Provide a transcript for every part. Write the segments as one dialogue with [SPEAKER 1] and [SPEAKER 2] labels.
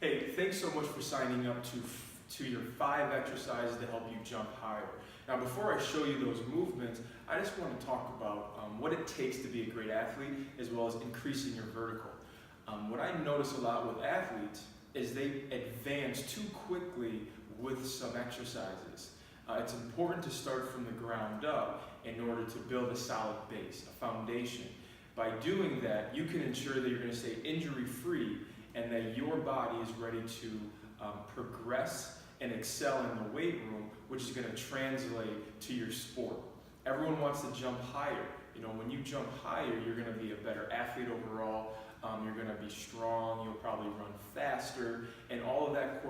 [SPEAKER 1] Hey, thanks so much for signing up to your 5 exercises to help you jump higher. Now, before I show you those movements, I just want to talk about what it takes to be a great athlete, as well as increasing your vertical. What I notice a lot with athletes is they advance too quickly with some exercises. It's important to start from the ground up in order to build a solid base, a foundation. By doing that, you can ensure that you're going to stay injury-free and that your body is ready to progress and excel in the weight room, which is going to translate to your sport. Everyone wants to jump higher. You know, when you jump higher, you're going to be a better athlete overall. You're going to be strong. You'll probably run faster, and all of that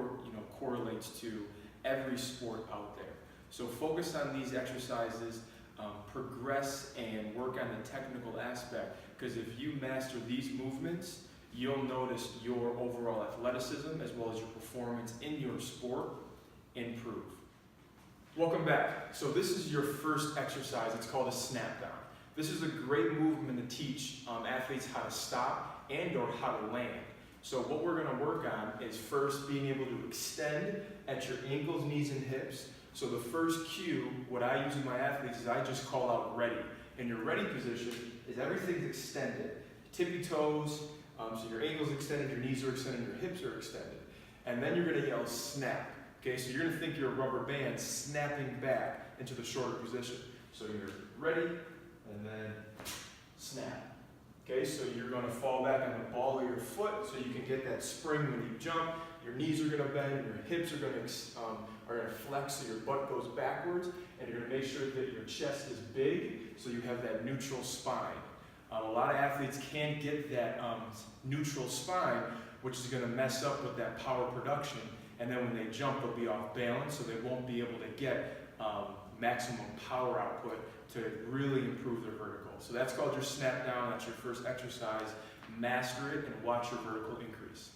[SPEAKER 1] correlates to every sport out there. So focus on these exercises, progress and work on the technical aspect, because if you master these movements, you'll notice your overall athleticism as well as your performance in your sport improve. Welcome back. So this is your first exercise. It's called a snap down. This is a great movement to teach athletes how to stop and or how to land. So what we're going to work on is first being able to extend at your ankles, knees, and hips. So the first cue, what I use with my athletes is I just call out ready. And your ready position is everything's extended. Tippy toes, so your ankles extended, your knees are extended, your hips are extended. And then you're going to yell snap. Okay, so you're going to think you're a rubber band snapping back into the shorter position. So you're ready, and then snap. Okay, so you're going to fall back on the ball of your foot so you can get that spring when you jump. Your knees are going to bend, and your hips are going to flex so your butt goes backwards, and you're going to make sure that your chest is big so you have that neutral spine. A lot of athletes can't get that neutral spine, which is going to mess up with that power production, and then when they jump, they'll be off balance, so they won't be able to get maximum power output to really improve their vertical. So that's called your snap down. That's your first exercise. Master it and watch your vertical increase.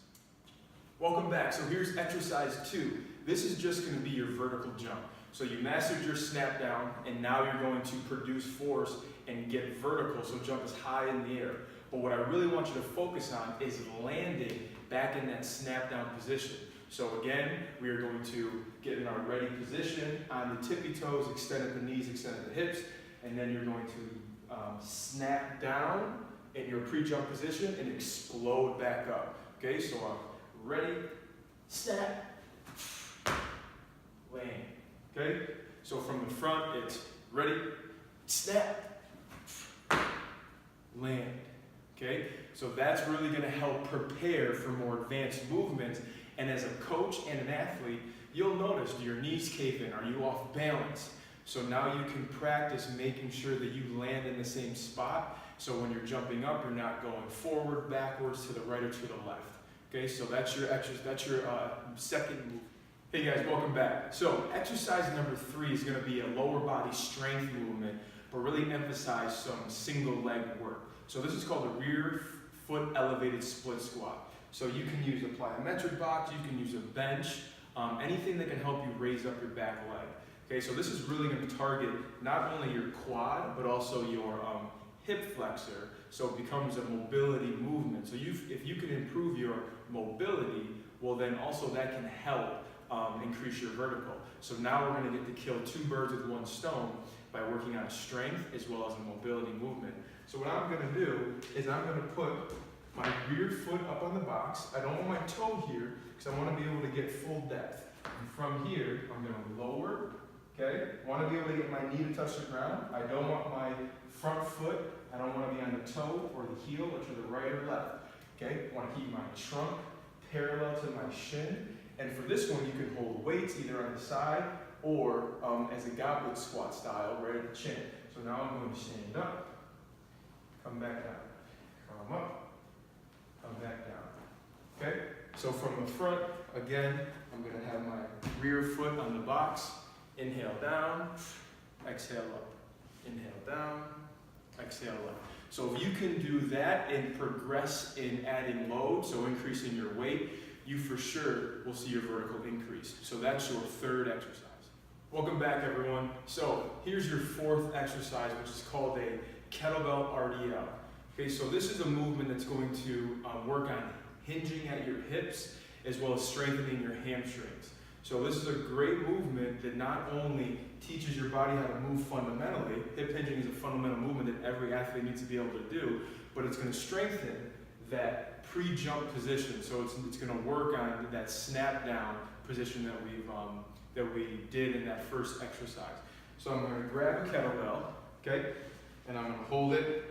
[SPEAKER 1] Welcome back. So here's exercise 2. This is just going to be your vertical jump. So you mastered your snap down, and now you're going to produce force and get vertical, so jump as high in the air. But what I really want you to focus on is landing back in that snap down position. So again, we are going to get in our ready position on the tippy toes, extended the knees, extended the hips, and then you're going to snap down in your pre-jump position and explode back up. Okay, so I'm ready, snap, land. Okay, so from the front, it's ready, snap, land. Okay, so that's really going to help prepare for more advanced movements. And as a coach and an athlete, you'll notice, do your knees cave in? Are you off balance? So now you can practice making sure that you land in the same spot. So when you're jumping up, you're not going forward, backwards, to the right or to the left. Okay, so that's your second move. Hey guys, welcome back. So exercise number 3 is going to be a lower body strength movement, but really emphasize some single leg work. So this is called a rear foot elevated split squat. So you can use a plyometric box, you can use a bench, anything that can help you raise up your back leg. Okay, so this is really going to target not only your quad, but also your hip flexor, so it becomes a mobility movement. So if you can improve your mobility, well then also that can help increase your vertical. So now we're going to get to kill 2 birds with 1 stone by working on strength as well as a mobility movement. So what I'm going to do is I'm going to put my rear foot up on the box. I don't want my toe here because I want to be able to get full depth. And from here, I'm going to lower, okay? I want to be able to get my knee to touch the ground. I don't want my front foot, I don't want to be on the toe or the heel or to the right or left, okay? I want to keep my trunk parallel to my shin. And for this one, you can hold weights either on the side or as a goblet squat style, right at the chin. So now I'm going to stand up, come back down, come up, come back down. Okay? So from the front, again, I'm going to have my rear foot on the box. Inhale down, exhale up. Inhale down, exhale up. So if you can do that and progress in adding load, so increasing your weight, you for sure will see your vertical increase. So that's your 3rd exercise. Welcome back, everyone. So here's your 4th exercise, which is called a kettlebell RDL. Okay, so this is a movement that's going to work on hinging at your hips as well as strengthening your hamstrings. So this is a great movement that not only teaches your body how to move fundamentally, hip hinging is a fundamental movement that every athlete needs to be able to do, but it's going to strengthen that pre-jump position. So it's going to work on that snap down position that we did in that first exercise. So I'm going to grab a kettlebell, okay, and I'm going to hold it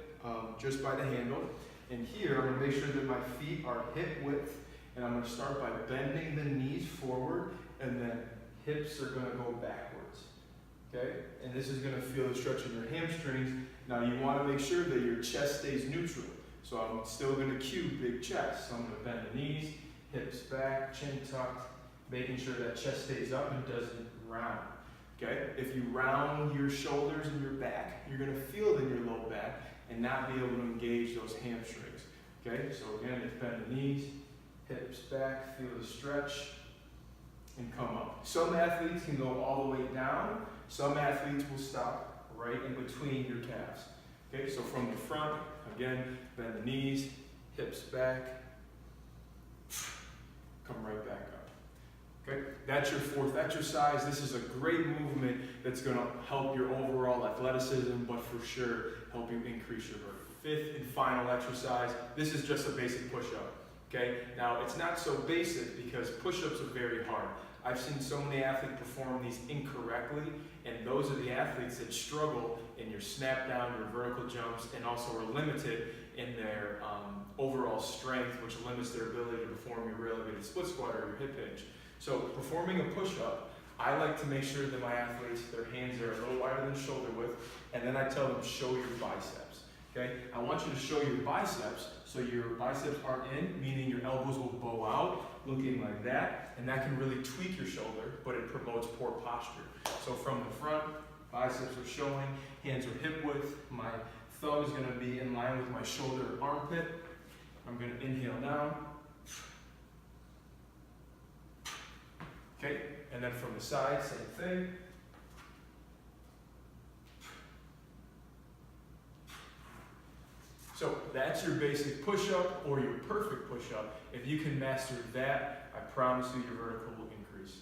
[SPEAKER 1] just by the handle. And here I'm going to make sure that my feet are hip width, and I'm going to start by bending the knees forward, and then hips are going to go backwards, okay? And this is going to feel the stretch in your hamstrings. Now you want to make sure that your chest stays neutral. So I'm still going to cue big chest. So I'm going to bend the knees, hips back, chin tucked, making sure that chest stays up and doesn't round. Okay? If you round your shoulders and your back, you're going to feel it in your low back and not be able to engage those hamstrings. Okay? So again, it's bend the knees, hips back, feel the stretch, and come up. Some athletes can go all the way down. Some athletes will stop right in between your calves. Okay? So from the front, again, bend the knees, hips back, come right back up. Okay, that's your fourth exercise. This is a great movement that's going to help your overall athleticism, but for sure help you increase your vertical. Fifth and final exercise, this is just a basic push-up. Okay, now it's not so basic because push-ups are very hard. I've seen so many athletes perform these incorrectly, and those are the athletes that struggle in your snap down, your vertical jumps, and also are limited in their overall strength, which limits their ability to perform your rear elevated split squat or your hip hinge. So performing a push-up, I like to make sure that my athletes, their hands are a little wider than shoulder width, and then I tell them, show your biceps. Okay? I want you to show your biceps so your biceps aren't in, meaning your elbows will bow out, looking like that, and that can really tweak your shoulder, but it promotes poor posture. So from the front, biceps are showing, hands are hip width, my thumb is going to be in line with my shoulder or armpit. I'm going to inhale down. Okay, and then from the side, same thing. So that's your basic push-up or your perfect push-up. If you can master that, I promise you your vertical will increase.